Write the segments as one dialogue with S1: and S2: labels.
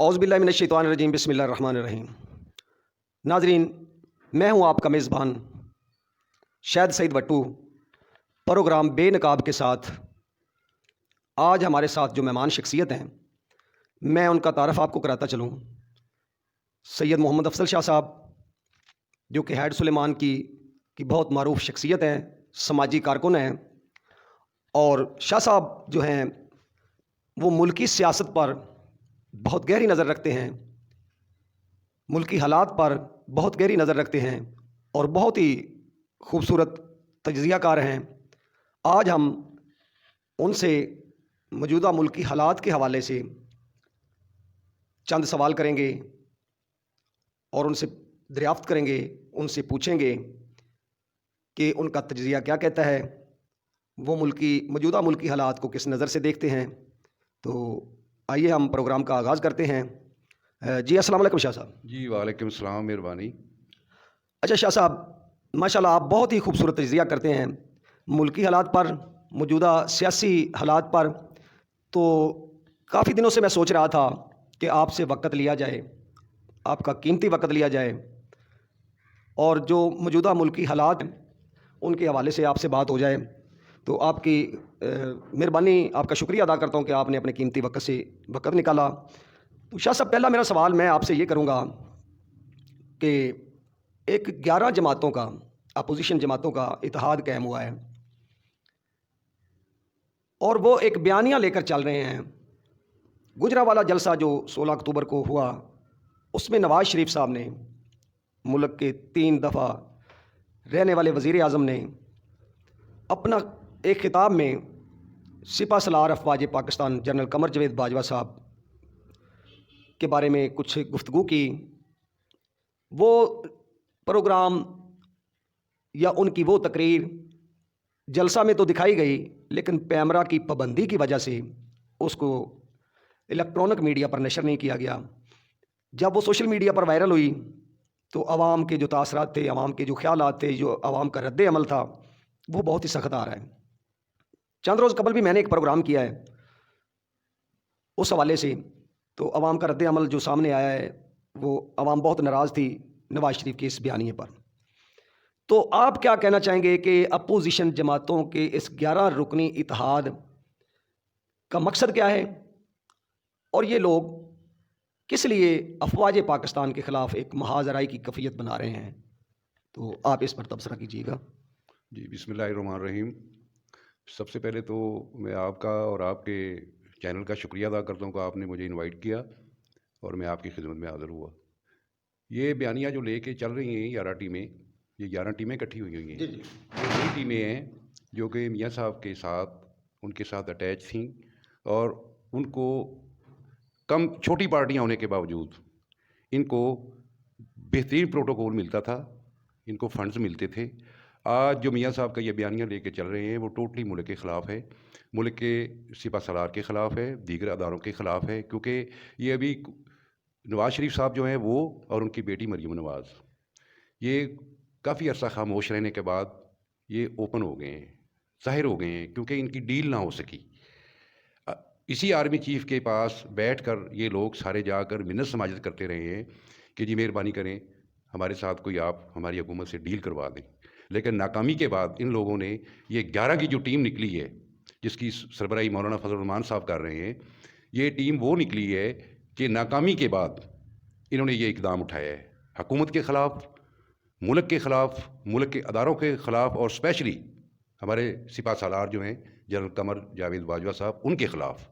S1: اعوذ باللہ من الشیطان الرجیم، بسم اللہ الرحمن الرحیم۔ ناظرین، میں ہوں آپ کا میزبان شاہد سعید وٹو، پروگرام بے نقاب کے ساتھ۔ آج ہمارے ساتھ جو مہمان شخصیت ہیں، میں ان کا تعارف آپ کو کراتا چلوں۔ سید محمد افضل شاہ صاحب، جو کہ ہیڈ سلیمان کی بہت معروف شخصیت ہیں، سماجی کارکن ہیں، اور شاہ صاحب جو ہیں وہ ملکی سیاست پر بہت گہری نظر رکھتے ہیں، ملکی حالات پر بہت گہری نظر رکھتے ہیں اور بہت ہی خوبصورت تجزیہ کار ہیں۔ آج ہم ان سے موجودہ ملکی حالات کے حوالے سے چند سوال کریں گے اور ان سے دریافت کریں گے، ان سے پوچھیں گے کہ ان کا تجزیہ کیا کہتا ہے، وہ موجودہ ملکی حالات کو کس نظر سے دیکھتے ہیں۔ تو آئیے ہم پروگرام کا آغاز کرتے ہیں۔ جی السلام علیکم شاہ صاحب۔
S2: جی وعلیکم السلام، مہربانی۔
S1: اچھا شاہ صاحب، ماشاءاللہ آپ بہت ہی خوبصورت تجزیہ کرتے ہیں ملکی حالات پر، موجودہ سیاسی حالات پر۔ تو کافی دنوں سے میں سوچ رہا تھا کہ آپ سے وقت لیا جائے، آپ کا قیمتی وقت لیا جائے اور جو موجودہ ملکی حالات ہیں ان کے حوالے سے آپ سے بات ہو جائے۔ تو آپ کی مہربانی، آپ کا شکریہ ادا کرتا ہوں کہ آپ نے اپنے قیمتی وقت سے وقت نکالا۔ تو شاہ صاحب، پہلا میرا سوال میں آپ سے یہ کروں گا کہ ایک 11 جماعتوں کا، اپوزیشن جماعتوں کا اتحاد قائم ہوا ہے اور وہ ایک بیانیہ لے کر چل رہے ہیں۔ گجرانوالہ جلسہ جو 16 اکتوبر کو ہوا، اس میں نواز شریف صاحب نے، ملک کے 3 دفعہ رہنے والے وزیر اعظم نے، اپنا ایک خطاب میں سپہ سالار افواج پاکستان جنرل قمر جاوید باجوہ صاحب کے بارے میں کچھ گفتگو کی۔ وہ پروگرام یا ان کی وہ تقریر جلسہ میں تو دکھائی گئی، لیکن پیمرا کی پابندی کی وجہ سے اس کو الیکٹرانک میڈیا پر نشر نہیں کیا گیا۔ جب وہ سوشل میڈیا پر وائرل ہوئی تو عوام کے جو تاثرات تھے، عوام کے جو خیالات تھے، جو عوام کا رد عمل تھا، وہ بہت ہی سخت آ رہا ہے۔ چند روز قبل بھی میں نے ایک پروگرام کیا ہے اس حوالے سے، تو عوام کا رد عمل جو سامنے آیا ہے، وہ عوام بہت ناراض تھی نواز شریف کے اس بیانیے پر۔ تو آپ کیا کہنا چاہیں گے کہ اپوزیشن جماعتوں کے اس 11 رکنی اتحاد کا مقصد کیا ہے، اور یہ لوگ کس لیے افواج پاکستان کے خلاف ایک محاذ آرائی کی کیفیت بنا رہے ہیں؟ تو آپ اس پر تبصرہ کیجیے گا۔
S2: جی بسم اللہ الرحمن الرحیم۔ سب سے پہلے تو میں آپ کا اور آپ کے چینل کا شکریہ ادا کرتا ہوں کہ آپ نے مجھے انوائٹ کیا اور میں آپ کی خدمت میں حاضر ہوا۔ یہ بیانیہ جو لے کے چل رہی ہیں 11 ٹیمیں، یہ 11 ٹیمیں اکٹھی ہوئی ہیں۔ یہ وہی ٹیمیں ہیں جو کہ میاں صاحب کے ساتھ، ان کے ساتھ اٹیچ تھیں، اور ان کو کم چھوٹی پارٹیاں ہونے کے باوجود ان کو بہترین پروٹوکول ملتا تھا، ان کو فنڈز ملتے تھے۔ آج جو میاں صاحب کا یہ بیانیہ لے کے چل رہے ہیں، وہ ٹوٹلی ملک کے خلاف ہے، ملک کے سپہ سالار کے خلاف ہے، دیگر اداروں کے خلاف ہے، کیونکہ یہ ابھی نواز شریف صاحب جو ہیں وہ اور ان کی بیٹی مریم نواز، یہ کافی عرصہ خاموش رہنے کے بعد یہ اوپن ہو گئے ہیں، ظاہر ہو گئے ہیں، کیونکہ ان کی ڈیل نہ ہو سکی۔ اسی آرمی چیف کے پاس بیٹھ کر یہ لوگ سارے جا کر منت سماجت کرتے رہے ہیں کہ جی مہربانی کریں، ہمارے ساتھ کوئی آپ ہماری حکومت سے ڈیل کروا دیں۔ لیکن ناکامی کے بعد ان لوگوں نے یہ 11 کی جو ٹیم نکلی ہے، جس کی سربراہی مولانا فضل الرحمان صاحب کر رہے ہیں، یہ ٹیم وہ نکلی ہے کہ ناکامی کے بعد انہوں نے یہ اقدام اٹھایا ہے، حکومت کے خلاف، ملک کے خلاف، ملک کے اداروں کے خلاف، اور اسپیشلی ہمارے سپہ سالار جو ہیں جنرل قمر جاوید باجوہ صاحب، ان کے خلاف۔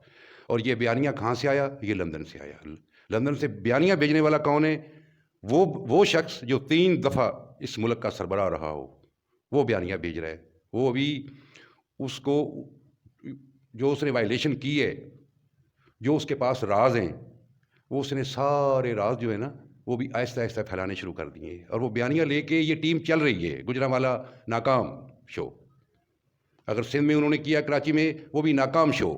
S2: اور یہ بیانیہ کہاں سے آیا؟ یہ لندن سے آیا۔ لندن سے بیانیہ بھیجنے والا کون ہے؟ وہ شخص جو 3 دفعہ اس ملک کا سربراہ رہا ہو، وہ بیانیہ بھیج رہا ہے۔ وہ ابھی اس کو جو اس نے وائلیشن کی ہے، جو اس کے پاس راز ہیں، وہ اس نے سارے راز جو ہے نا، وہ بھی آہستہ آہستہ پھیلانے شروع کر دیے ہیں، اور وہ بیانیہ لے کے یہ ٹیم چل رہی ہے۔ گجرانوالہ ناکام شو، اگر سندھ میں انہوں نے کیا، کراچی میں، وہ بھی ناکام شو۔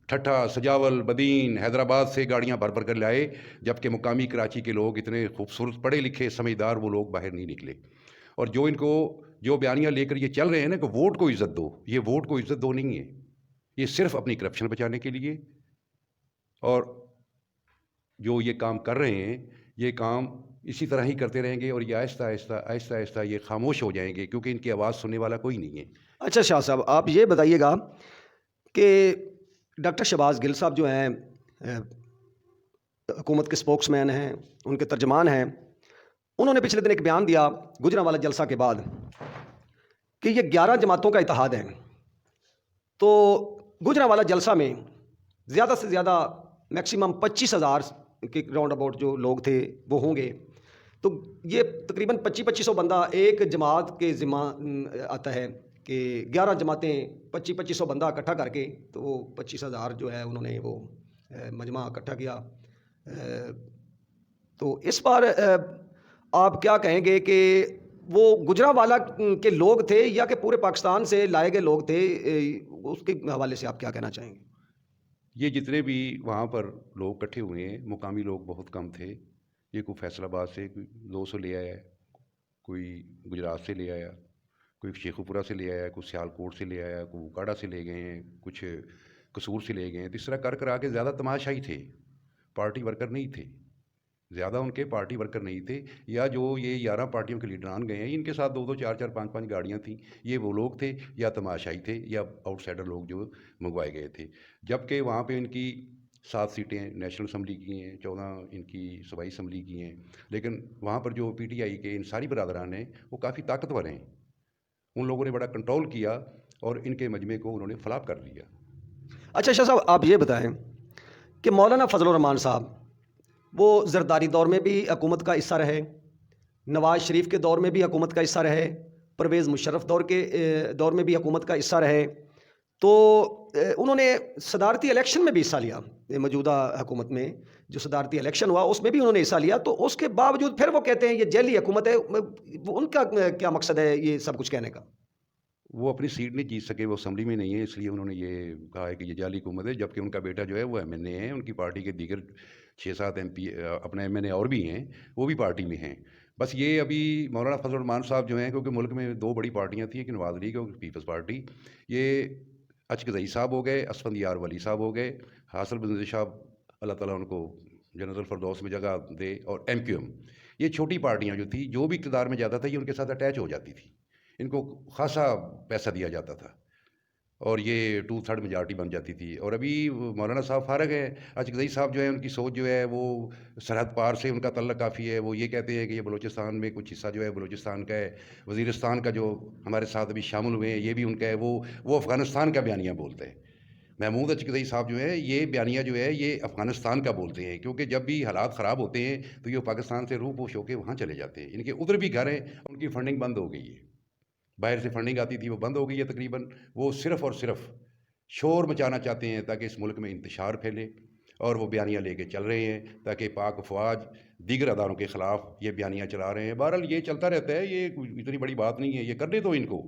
S2: ٹھٹھا، سجاول، بدین، حیدرآباد سے گاڑیاں بھر کر لائے، جبکہ مقامی کراچی کے لوگ اتنے خوبصورت پڑھے لکھے سمجھدار وہ لوگ باہر نہیں نکلے۔ اور جو ان کو جو بیانیہ لے کر یہ چل رہے ہیں نا کہ ووٹ کو عزت دو، یہ ووٹ کو عزت دو نہیں ہے، یہ صرف اپنی کرپشن بچانے کے لیے اور جو یہ کام کر رہے ہیں یہ کام اسی طرح ہی کرتے رہیں گے، اور یہ آہستہ آہستہ یہ خاموش ہو جائیں گے، کیونکہ ان کی آواز سننے والا کوئی نہیں ہے۔
S1: اچھا شاہ صاحب، آپ یہ بتائیے گا کہ ڈاکٹر شہباز گل صاحب جو ہیں حکومت کے اسپوکس مین ہیں، ان کے ترجمان ہیں، انہوں نے پچھلے دن ایک بیان دیا گجرانوالہ جلسہ کے بعد کہ یہ 11 جماعتوں کا اتحاد ہے، تو گجرانوالہ جلسہ میں زیادہ سے زیادہ میکسیمم 25,000 کے راؤنڈ اباؤٹ جو لوگ تھے وہ ہوں گے، تو یہ تقریباً 2500 بندہ ایک جماعت کے ذمہ آتا ہے کہ 11 جماعتیں 2500 بندہ اکٹھا کر کے تو وہ 25,000 جو ہے انہوں نے وہ مجمع اکٹھا کیا۔ تو اس بار آپ کیا کہیں گے کہ وہ گجرانوالہ کے لوگ تھے یا کہ پورے پاکستان سے لائے گئے لوگ تھے؟ اس کے حوالے سے آپ کیا کہنا چاہیں گے؟
S2: یہ جتنے بھی وہاں پر لوگ اکٹھے ہوئے ہیں، مقامی لوگ بہت کم تھے۔ یہ کوئی فیصل آباد سے کوئی 200 لے آیا، کوئی گجرات سے لے آیا، کوئی شیخوپورہ سے لے آیا، کوئی سیالکوٹ سے لے آیا، کوئی اکاڑا سے لے گئے ہیں، کچھ قصور سے لے گئے ہیں۔ تو اس طرح کر کے زیادہ تماشائی تھے، پارٹی ورکر نہیں تھے، زیادہ ان کے پارٹی ورکر نہیں تھے، یا جو یہ 11 پارٹیوں کے لیڈران گئے ہیں ان کے ساتھ 2 4 5 گاڑیاں تھیں، یہ وہ لوگ تھے یا تماشائی تھے یا آؤٹ سائڈر لوگ جو منگوائے گئے تھے۔ جبکہ وہاں پہ ان کی 7 سیٹیں نیشنل اسمبلی کی ہیں، 14 ان کی صوبائی اسمبلی کی ہیں، لیکن وہاں پر جو پی ٹی آئی کے انصاری برادران ہیں وہ کافی طاقتور ہیں، ان لوگوں نے بڑا کنٹرول کیا اور ان کے مجمع کو انہوں نے فلاپ کر دیا۔
S1: اچھا شاہ صاحب، آپ یہ بتائیں کہ مولانا فضل الرحمان صاحب وہ زرداری دور میں بھی حکومت کا حصہ رہے، نواز شریف کے دور میں بھی حکومت کا حصہ رہے، پرویز مشرف دور میں بھی حکومت کا حصہ رہے، تو انہوں نے صدارتی الیکشن میں بھی حصہ لیا، موجودہ حکومت میں جو صدارتی الیکشن ہوا اس میں بھی انہوں نے حصہ لیا، تو اس کے باوجود پھر وہ کہتے ہیں یہ جیلی حکومت ہے۔ ان کا کیا مقصد ہے یہ سب کچھ کہنے کا؟
S2: وہ اپنی سیٹ نہیں جیت سکے، وہ اسمبلی میں نہیں ہے، اس لیے انہوں نے یہ کہا ہے کہ یہ جعلی حکومت ہے، جبکہ ان کا بیٹا جو ہے وہ ایم این اے ہے، ان کی پارٹی کے دیگر 6-7 ایم پی اپنے ایم این اے اور بھی ہیں، وہ بھی پارٹی میں ہیں۔ بس یہ ابھی مولانا فضل الرحمان صاحب جو ہیں، کیونکہ ملک میں 2 بڑی پارٹیاں تھیں، ایک نواز لیگ اور پیپلز پارٹی، یہ اچکزئی صاحب ہو گئے، اسفندیار ولی صاحب ہو گئے، حاصل بن صاحب اللہ تعالیٰ ان کو جنت الفردوس میں جگہ دے، اور ایم کیو ایم، یہ چھوٹی پارٹیاں جو تھیں، جو بھی اقتدار میں جاتا تھا یہ ان کے ساتھ اٹیچ ہو جاتی تھی، ان کو خاصا پیسہ دیا جاتا تھا اور یہ 2/3 میجارٹی بن جاتی تھی۔ اور ابھی مولانا صاحب فارغ ہے، اچکزئی صاحب جو ہے ان کی سوچ جو ہے وہ سرحد پار سے ان کا تعلق کافی ہے، وہ یہ کہتے ہیں کہ یہ بلوچستان میں کچھ حصہ جو ہے بلوچستان کا ہے، وزیرستان کا جو ہمارے ساتھ ابھی شامل ہوئے ہیں یہ بھی ان کا ہے، وہ افغانستان کا بیانیہ بولتے ہیں۔ محمود اچکزئی صاحب جو ہے یہ بیانیہ جو ہے یہ افغانستان کا بولتے ہیں، کیونکہ جب بھی حالات خراب ہوتے ہیں تو یہ پاکستان سے روح پوش ہو کے وہاں چلے جاتے ہیں، ان کے ادھر بھی گھر ہیں، ان کی فنڈنگ بند ہو گئی ہے، باہر سے فنڈنگ آتی تھی وہ بند ہو گئی ہے تقریباً، وہ صرف اور صرف شور مچانا چاہتے ہیں تاکہ اس ملک میں انتشار پھیلے، اور وہ بیانیہ لے کے چل رہے ہیں تاکہ پاک افواج دیگر اداروں کے خلاف یہ بیانیہ چلا رہے ہیں۔ بہرحال یہ چلتا رہتا ہے، یہ اتنی بڑی بات نہیں ہے، یہ کرنے دو ان کو۔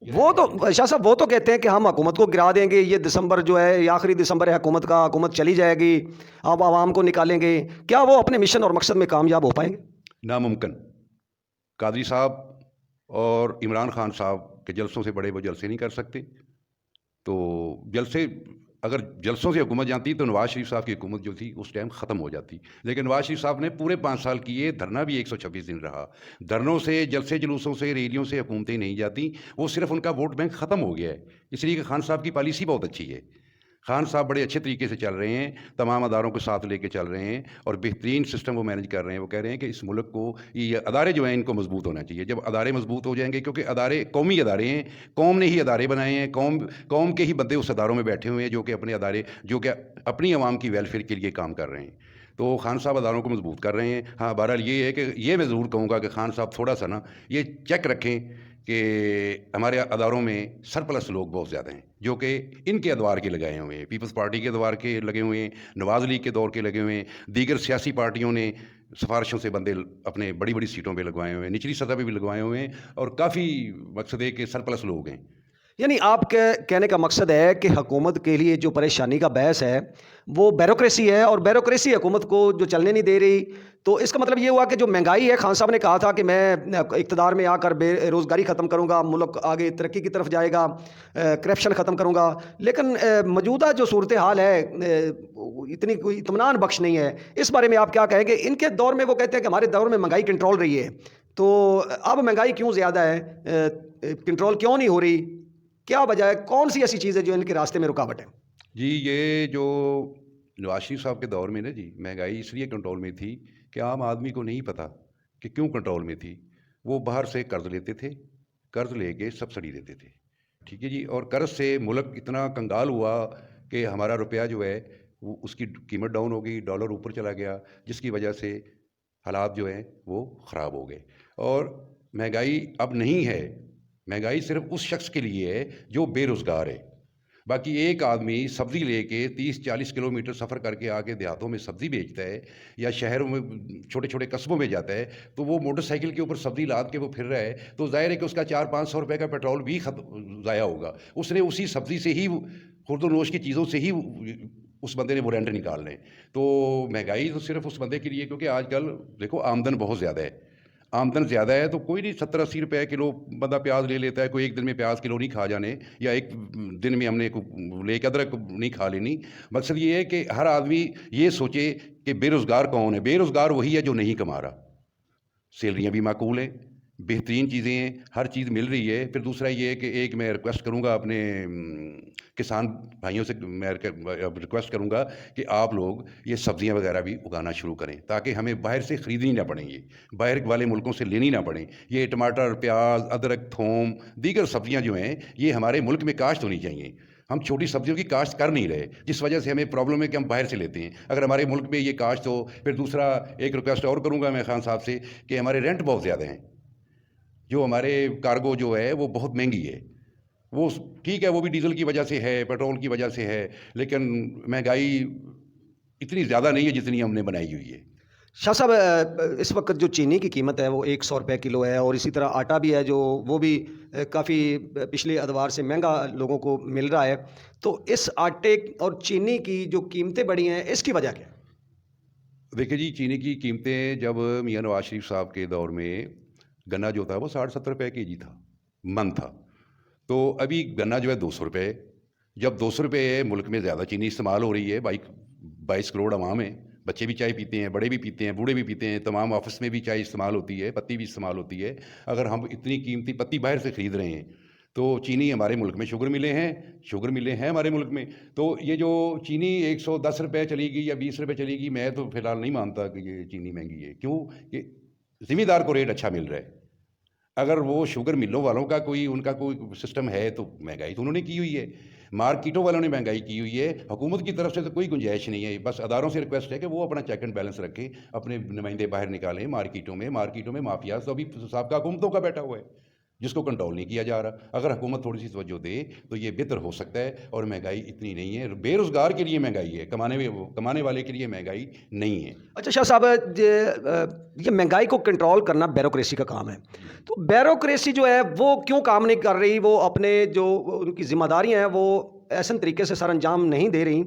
S1: وہ تو شاہ صاحب وہ تو کہتے ہیں کہ ہم حکومت کو گرا دیں گے، یہ دسمبر جو ہے یہ آخری دسمبر ہے حکومت کا، حکومت چلی جائے گی، آپ عوام کو نکالیں گے، کیا وہ اپنے مشن اور مقصد میں کامیاب ہو پائیں گے؟
S2: ناممکن۔ قادری صاحب اور عمران خان صاحب کے جلسوں سے بڑے وہ جلسے نہیں کر سکتے، تو جلسے اگر جلسوں سے حکومت جانتی تو نواز شریف صاحب کی حکومت جو تھی اس ٹائم ختم ہو جاتی، لیکن نواز شریف صاحب نے پورے 5 سال کیے، دھرنا بھی 126 دن رہا، دھرنوں سے، جلسے جلوسوں سے، ریلیوں سے حکومتیں نہیں جاتی، وہ صرف ان کا ووٹ بینک ختم ہو گیا ہے، اس لیے کہ خان صاحب کی پالیسی بہت اچھی ہے، خان صاحب بڑے اچھے طریقے سے چل رہے ہیں، تمام اداروں کو ساتھ لے کے چل رہے ہیں اور بہترین سسٹم وہ مینیج کر رہے ہیں۔ وہ کہہ رہے ہیں کہ اس ملک کو یہ ادارے جو ہیں ان کو مضبوط ہونا چاہیے، جب ادارے مضبوط ہو جائیں گے، کیونکہ ادارے قومی ادارے ہیں، قوم نے ہی ادارے بنائے ہیں، قوم کے ہی بندے اس اداروں میں بیٹھے ہوئے ہیں جو کہ اپنے ادارے جو کہ اپنی عوام کی ویلفیئر کے لیے کام کر رہے ہیں، تو خان صاحب اداروں کو مضبوط کر رہے ہیں۔ ہاں بہرحال یہ ہے کہ یہ میں ضرور کہوں گا کہ خان صاحب تھوڑا سا نا یہ چیک رکھیں کہ ہمارے اداروں میں سرپلس لوگ بہت زیادہ ہیں جو کہ ان کے ادوار کے لگائے ہوئے ہیں، پیپلز پارٹی کے ادوار کے لگے ہوئے ہیں، نواز لیگ کے دور کے لگے ہوئے ہیں، دیگر سیاسی پارٹیوں نے سفارشوں سے بندے اپنے بڑی بڑی سیٹوں پہ لگوائے ہوئے ہیں، نچلی سطح پہ بھی لگوائے ہوئے ہیں، اور کافی مقصد ہے کہ سرپلس لوگ ہیں۔
S1: یعنی آپ کے کہنے کا مقصد ہے کہ حکومت کے لیے جو پریشانی کا باعث ہے وہ بیوروکریسی ہے، اور بیوروکریسی حکومت کو جو چلنے نہیں دے رہی. تو اس کا مطلب یہ ہوا کہ جو مہنگائی ہے، خان صاحب نے کہا تھا کہ میں اقتدار میں آ کر بے روزگاری ختم کروں گا، ملک آگے ترقی کی طرف جائے گا، کرپشن ختم کروں گا. لیکن موجودہ جو صورتحال ہے اتنی کوئی اطمینان بخش نہیں ہے. اس بارے میں آپ کیا کہیں گے؟ ان کے دور میں وہ کہتے ہیں کہ ہمارے دور میں مہنگائی کنٹرول رہی ہے، تو اب مہنگائی کیوں زیادہ ہے؟ کنٹرول کیوں نہیں ہو رہی؟ کیا وجہ ہے؟ کون سی ایسی چیز ہے جو ان کے راستے میں رکاوٹ ہے؟
S2: جی یہ جو نواز شریف صاحب کے دور میں نا جی مہنگائی اس لیے کنٹرول میں تھی کہ عام آدمی کو نہیں پتہ کہ کیوں کنٹرول میں تھی. وہ باہر سے قرض لیتے تھے، قرض لے کے سبسڈی دیتے تھے، ٹھیک ہے جی. اور قرض سے ملک اتنا کنگال ہوا کہ ہمارا روپیہ جو ہے وہ اس کی قیمت ڈاؤن ہو گئی، ڈالر اوپر چلا گیا، جس کی وجہ سے حالات جو ہیں وہ خراب ہو گئے. اور مہنگائی اب نہیں ہے، مہنگائی صرف اس شخص کے لیے ہے جو بے روزگار ہے. باقی ایک آدمی سبزی لے کے 30-40 کلومیٹر سفر کر کے آ کے دیہاتوں میں سبزی بیچتا ہے یا شہروں میں چھوٹے چھوٹے قصبوں میں جاتا ہے، تو وہ موٹر سائیکل کے اوپر سبزی لاد کے وہ پھر رہا ہے، تو ظاہر ہے کہ اس کا 400-500 روپے کا پیٹرول بھی ضائع ہوگا. اس نے اسی سبزی سے ہی، خورد و نوش کی چیزوں سے ہی اس بندے نے وہ رینٹ نکالنے. تو مہنگائی تو صرف اس بندے کے لیے، کیونکہ آج کل دیکھو آمدن بہت زیادہ ہے، آمدن زیادہ ہے تو کوئی نہیں 70-80 روپے کلو بندہ پیاز لے لیتا ہے. کوئی ایک دن میں پیاز کلو نہیں کھا جانے، یا ایک دن میں ہم نے لے کے ادرک نہیں کھا لینی. مقصد یہ ہے کہ ہر آدمی یہ سوچے کہ بے روزگار کون ہے. بے روزگار وہی ہے جو نہیں کما رہا. سیلریاں بھی معقول ہیں، بہترین چیزیں ہیں، ہر چیز مل رہی ہے. پھر دوسرا یہ ہے کہ ایک میں ریکویسٹ کروں گا اپنے کسان بھائیوں سے، میں ریکویسٹ کروں گا کہ آپ لوگ یہ سبزیاں وغیرہ بھی اگانا شروع کریں تاکہ ہمیں باہر سے خریدنی نہ پڑیں، یہ باہر والے ملکوں سے لینی نہ پڑیں. یہ ٹماٹر، پیاز، ادرک، تھوم، دیگر سبزیاں جو ہیں یہ ہمارے ملک میں کاشت ہونی چاہیے. ہم چھوٹی سبزیوں کی کاشت کر نہیں رہے، جس وجہ سے ہمیں پرابلم ہے کہ ہم باہر سے لیتے ہیں. اگر ہمارے ملک میں یہ کاشت ہو. پھر دوسرا ایک ریکویسٹ اور کروں گا میں خان صاحب سے کہ ہمارے رینٹ بہت زیادہ ہیں، جو ہمارے کارگو جو ہے وہ بہت مہنگی ہے. وہ ٹھیک ہے، وہ بھی ڈیزل کی وجہ سے ہے، پیٹرول کی وجہ سے ہے، لیکن مہنگائی اتنی زیادہ نہیں ہے جتنی ہم نے بنائی ہوئی ہے.
S1: شاہ صاحب، اس وقت جو چینی کی قیمت ہے وہ 100 روپے کلو ہے، اور اسی طرح آٹا بھی ہے جو وہ بھی کافی پچھلے ادوار سے مہنگا لوگوں کو مل رہا ہے. تو اس آٹے اور چینی کی جو قیمتیں بڑھی ہیں، اس کی وجہ کیا ہے؟
S2: دیکھیں جی، چینی کی قیمتیں جب میاں نواز شریف صاحب کے دور میں گنا جو تھا وہ 60-70 روپے کے جی تھا، من تھا. تو ابھی گنا جو ہے 200 روپے ہے. جب 200 روپے ملک میں زیادہ چینی استعمال ہو رہی ہے، 22 کروڑ عوام ہیں، بچے بھی چائے پیتے ہیں، بڑے بھی پیتے ہیں، بوڑھے بھی پیتے ہیں، تمام آفس میں بھی چائے استعمال ہوتی ہے، پتی بھی استعمال ہوتی ہے. اگر ہم اتنی قیمتی پتی باہر سے خرید رہے ہیں تو چینی ہمارے ملک میں شوگر ملے ہیں ہمارے ملک میں. تو یہ جو چینی 110 روپے چلے گی یا 20 روپے چلے گی، میں تو فی الحال نہیں مانتا کہ یہ چینی مہنگی ہے. کیوں کہ ذمہ دار کو ریٹ اچھا مل رہا ہے. اگر وہ شوگر ملوں والوں کا ان کا کوئی سسٹم ہے تو مہنگائی تو انہوں نے کی ہوئی ہے، مارکیٹوں والوں نے مہنگائی کی ہوئی ہے. حکومت کی طرف سے تو کوئی گنجائش نہیں ہے. بس اداروں سے ریکویسٹ ہے کہ وہ اپنا چیک اینڈ بیلنس رکھیں، اپنے نمائندے باہر نکالیں مارکیٹوں میں مافیا تو ابھی سابقہ حکومتوں کا بیٹھا ہوا ہے جس کو کنٹرول نہیں کیا جا رہا. اگر حکومت تھوڑی سی توجہ دے تو یہ بہتر ہو سکتا ہے. اور مہنگائی اتنی نہیں ہے. بے روزگار کے لیے مہنگائی ہے، کمانے والے کے لیے مہنگائی نہیں ہے.
S1: اچھا شاہ صاحب، یہ مہنگائی کو کنٹرول کرنا بیوروکریسی کا کام ہے. تو بیوروکریسی جو ہے وہ کیوں کام نہیں کر رہی؟ وہ اپنے جو ان کی ذمہ داریاں ہیں وہ ایسے طریقے سے سر انجام نہیں دے رہی.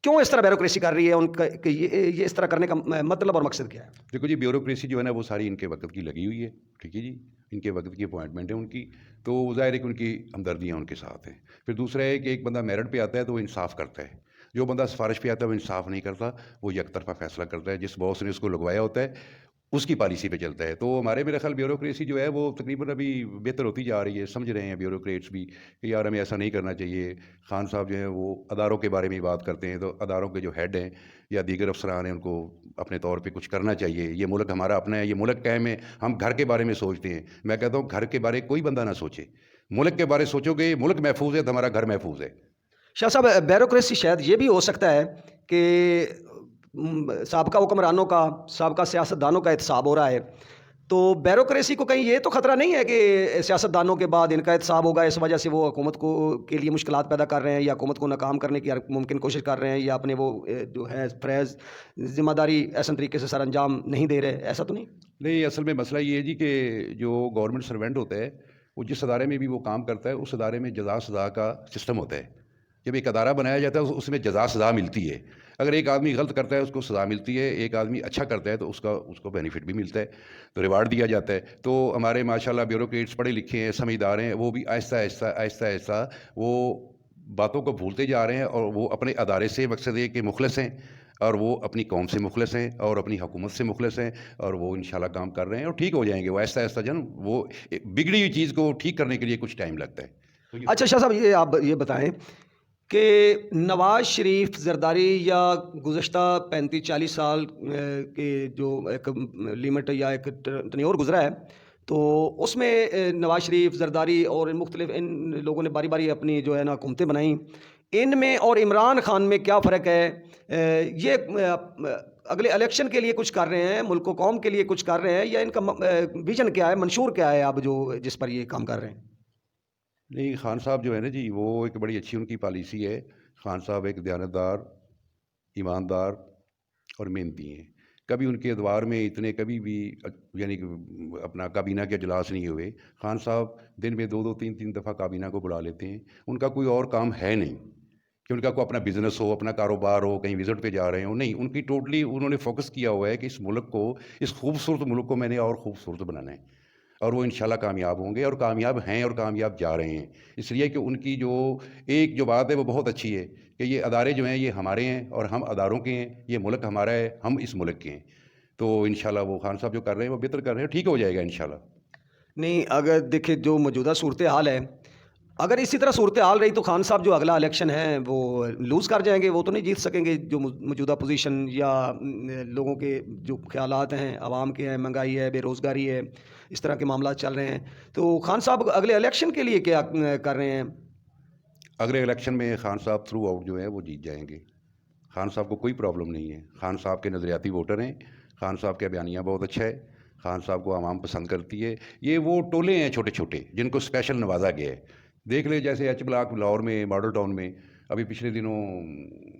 S1: کیوں اس طرح بیوروکریسی کر رہی ہے؟ ان کا کہ یہ اس طرح کرنے کا مطلب اور مقصد کیا ہے؟
S2: دیکھو جی، بیوروکریسی جو ہے نا وہ ساری ان کے وقت کی لگی ہوئی ہے، ٹھیک ہے جی. ان کے وقت کی اپوائنٹمنٹ ہے ان کی، تو ظاہر ہے کہ ان کی ہمدردیاں ان کے ساتھ ہیں. پھر دوسرا ہے کہ ایک بندہ میرٹ پہ آتا ہے تو وہ انصاف کرتا ہے، جو بندہ سفارش پہ آتا ہے وہ انصاف نہیں کرتا، وہ یک طرفہ فیصلہ کرتا ہے. جس باس نے اس کو لگوایا ہوتا ہے اس کی پالیسی پہ چلتا ہے. تو ہمارے میرے خیال بیوروکریسی جو ہے وہ تقریباً ابھی بہتر ہوتی جا رہی ہے. سمجھ رہے ہیں بیوروکریٹس بھی کہ یار ہمیں ایسا نہیں کرنا چاہیے. خان صاحب جو ہیں وہ اداروں کے بارے میں بات کرتے ہیں، تو اداروں کے جو ہیڈ ہیں یا دیگر افسران ہیں ان کو اپنے طور پہ کچھ کرنا چاہیے. یہ ملک ہمارا اپنا ہے، یہ ملک قائم ہے. ہم گھر کے بارے میں سوچتے ہیں. میں کہتا ہوں گھر کے بارے کوئی بندہ نہ سوچے، ملک کے بارے سوچو گے. ملک محفوظ ہے تو ہمارا گھر محفوظ ہے.
S1: شاہ صاحب، بیوروکریسی شاید یہ بھی ہو سکتا ہے کہ سابقہ حکمرانوں کا، سابقہ سیاستدانوں کا احتساب ہو رہا ہے. تو بیوروکریسی کو کہیں یہ تو خطرہ نہیں ہے کہ سیاستدانوں کے بعد ان کا احتساب ہوگا، اس وجہ سے وہ حکومت کو کے لیے مشکلات پیدا کر رہے ہیں، یا حکومت کو ناکام کرنے کی ہر ممکن کوشش کر رہے ہیں، یا اپنے وہ جو ہے فریض ذمہ داری ایسے طریقے سے سر انجام نہیں دے رہے؟ ایسا تو نہیں؟
S2: نہیں، اصل میں مسئلہ یہ ہے جی کہ جو گورنمنٹ سروینٹ ہوتا ہے وہ جس ادارے میں بھی وہ کام کرتا ہے اس ادارے میں جزا سزا کا سسٹم ہوتا ہے. جب ایک ادارہ بنایا جاتا ہے اس میں جزا سزا ملتی ہے. اگر ایک آدمی غلط کرتا ہے اس کو سزا ملتی ہے, ایک آدمی اچھا کرتا ہے تو اس کو بینیفٹ بھی ملتا ہے, تو ریوارڈ دیا جاتا ہے. تو ہمارے ماشاءاللہ بیوروکریٹس پڑھے لکھے ہیں, سمجھدار ہیں, وہ بھی آہستہ آہستہ وہ باتوں کو بھولتے جا رہے ہیں, اور وہ اپنے ادارے سے مقصد یہ کہ مخلص ہیں, اور وہ اپنی قوم سے مخلص ہیں, اور اپنی حکومت سے مخلص ہیں, اور وہ انشاءاللہ کام کر رہے ہیں اور ٹھیک ہو جائیں گے. وہ آہستہ وہ بگڑی ہوئی چیز کو ٹھیک کرنے کے لیے کچھ ٹائم لگتا ہے. تو یہ
S1: اچھا شاہ صاحب، یہ آپ یہ بتائیں کہ نواز شریف زرداری یا گزشتہ 35-40 سال کے جو ایک لیمٹ یا ایک ٹنیور گزرا ہے، تو اس میں نواز شریف زرداری اور مختلف ان لوگوں نے باری باری اپنی جو ہے نا حکومتیں بنائیں. ان میں اور عمران خان میں کیا فرق ہے؟ یہ اگلے الیکشن کے لیے کچھ کر رہے ہیں، ملک و قوم کے لیے کچھ کر رہے ہیں، یا ان کا ویژن کیا ہے، منشور کیا ہے اب جو جس پر یہ کام کر رہے ہیں؟
S2: نہیں، خان صاحب جو ہے نا جی، وہ ایک بڑی اچھی ان کی پالیسی ہے. خان صاحب ایک دیانتدار، ایماندار اور محنتی ہیں. کبھی ان کے ادوار میں اتنے کبھی بھی یعنی کہ اپنا کابینہ کے اجلاس نہیں ہوئے. خان صاحب دن میں 2-3 دفعہ کابینہ کو بلا لیتے ہیں. ان کا کوئی اور کام ہے نہیں کہ ان کا کوئی اپنا بزنس ہو، اپنا کاروبار ہو، کہیں وزٹ پہ جا رہے ہوں. نہیں، ان کی ٹوٹلی انہوں نے فوکس کیا ہوا ہے کہ اس ملک کو، اس خوبصورت ملک کو میں نے اور خوبصورت بنانا ہے. اور وہ انشاءاللہ کامیاب ہوں گے، اور کامیاب ہیں اور کامیاب جا رہے ہیں. اس لیے کہ ان کی جو بات ہے وہ بہت اچھی ہے کہ یہ ادارے جو ہیں یہ ہمارے ہیں اور ہم اداروں کے ہیں. یہ ملک ہمارا ہے، ہم اس ملک کے ہیں. تو انشاءاللہ وہ خان صاحب جو کر رہے ہیں وہ بہتر کر رہے ہیں، ٹھیک ہو جائے گا انشاءاللہ.
S1: نہیں، اگر دیکھیں جو موجودہ صورتحال ہے، اگر اسی طرح صورتحال رہی تو خان صاحب جو اگلا الیکشن ہے وہ لوز کر جائیں گے، وہ تو نہیں جیت سکیں گے. جو موجودہ پوزیشن یا لوگوں کے جو خیالات ہیں، عوام کے ہیں، مہنگائی ہے، بے روزگاری ہے، اس طرح کے معاملات چل رہے ہیں، تو خان صاحب اگلے الیکشن کے لیے کیا کر رہے ہیں؟
S2: اگلے الیکشن میں خان صاحب تھرو آؤٹ جو ہے وہ جیت جائیں گے. خان صاحب کو کوئی پرابلم نہیں ہے. خان صاحب کے نظریاتی ووٹر ہیں. خان صاحب کا بیانیہ بہت اچھا ہے. خان صاحب کو عوام پسند کرتی ہے. یہ وہ ٹولے ہیں چھوٹے چھوٹے جن کو اسپیشل نوازا گیا ہے. دیکھ لے جیسے ایچ بلاک لاہور میں، ماڈل ٹاؤن میں ابھی پچھلے دنوں